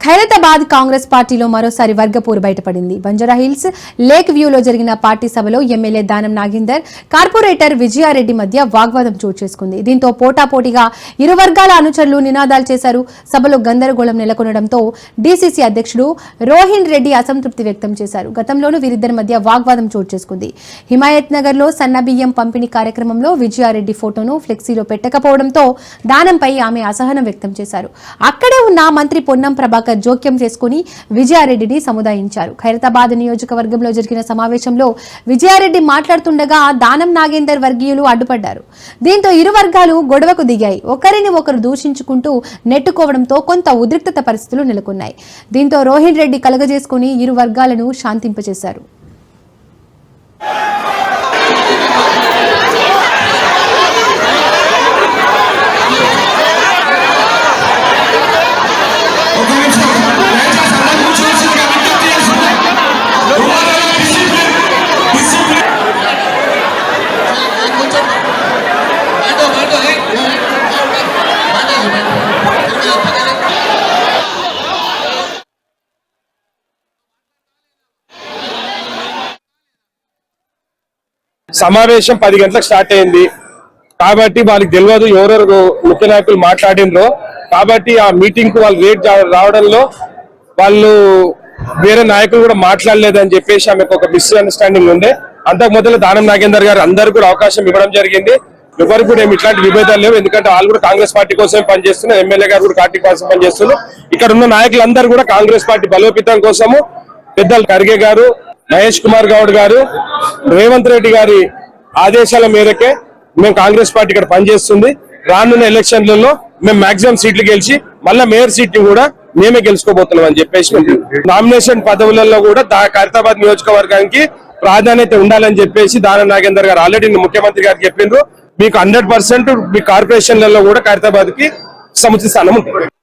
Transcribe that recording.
ఖైరతాబాద్ కాంగ్రెస్ పార్టీలో మరోసారి వర్గపోరు బయటపడింది. బంజారాహిల్స్ లేక్ వ్యూలో జరిగిన పార్టీ సభలో ఎమ్మెల్యే దానం నాగేందర్, కార్పొరేటర్ విజయారెడ్డి మధ్య వాగ్వాదం చోటు చేసుకుంది. దీంతో పోటాపోటీగా ఇరు వర్గాల అనుచరులు నినాదాలు చేశారు. సభలో గందరగోళం నెలకొనడంతో డీసీసీ అధ్యక్షుడు రోహిన్ రెడ్డి అసంతృప్తి వ్యక్తం చేశారు. గతంలోనూ వీరిద్దరి మధ్య వాగ్వాదం చోటు చేసుకుంది. హిమాయత్ నగర్ లో సన్నబియ్యం పంపిణీ కార్యక్రమంలో విజయారెడ్డి ఫోటోను ఫ్లెక్సీలో పెట్టకపోవడంతో దానంపై ఆమె అసహనం వ్యక్తం చేశారు. అక్కడే ఉన్న మంత్రి పొన్నం ప్రభాకర్ జోక్యం చేసుకుని విజయారెడ్డిని సముదాయించారు. ఖైరతాబాద్ నియోజకవర్గంలో జరిగిన సమావేశంలో విజయారెడ్డి మాట్లాడుతుండగా దానం నాగేందర్ వర్గీయులు అడ్డుపడ్డారు. దీంతో ఇరు వర్గాలు గొడవకు దిగాయి. ఒకరిని ఒకరు దూషించుకుంటూ నెట్టుకోవడంతో కొంత ఉద్రిక్తత పరిస్థితులు నెలకొన్నాయి. దీంతో రోహిన్ రెడ్డి కలగజేసుకుని ఇరు వర్గాలను శాంతింపచేశారు. సమావేశం 10 గంటలకు స్టార్ట్ అయింది కాబట్టి వాళ్ళకి తెలియదు ఎవరెవరు ముఖ్య నాయకులు మాట్లాడినరో. కాబట్టి ఆ మీటింగ్ కు వాళ్ళు లేట్ రావడంలో వాళ్ళు వేరే నాయకులు కూడా మాట్లాడలేదని చెప్పేసి ఆమెకు ఒక మిస్అండర్స్టాండింగ్ ఉండే. అంతకు మొదలు దానం నాగేందర్ గారు అందరూ కూడా అవకాశం ఇవ్వడం జరిగింది. ఎవరికి కూడా ఇట్లాంటి విభేదాలు లేవు. ఎందుకంటే వాళ్ళు కూడా కాంగ్రెస్ పార్టీ కోసమే పనిచేస్తున్నారు. ఎమ్మెల్యే గారు కూడా పార్టీ కోసం పనిచేస్తున్నారు. ఇక్కడ ఉన్న నాయకులందరూ కూడా కాంగ్రెస్ పార్టీ బలోపేతం కోసము పెద్దలు ఖర్గే గారు, మహేష్ కుమార్ గౌడ్ గారు, రేవంత్ రెడ్డి గారి ఆదేశాల మేరకే మేము కాంగ్రెస్ పార్టీ ఇక్కడ పనిచేస్తుంది. రానున్న ఎలక్షన్లలో మేము మాక్సిమం సీట్లు గెలిచి మళ్ళా మేయర్ సీట్ కూడా మేమే గెలుచుకోబోతున్నాం అని చెప్పేసి నామినేషన్ పదవులలో కూడా ఖైరతాబాద్ నియోజకవర్గానికి ప్రాధాన్యత ఉండాలని చెప్పేసి దానం నాగేందర్ గారు ఆల్రెడీ ముఖ్యమంత్రి గారికి చెప్పిండ్రు. మీకు 100% మీ కార్పొరేషన్లలో కూడా ఖైరతాబాద్ కి సముచిత స్థానం ఉంటుంది.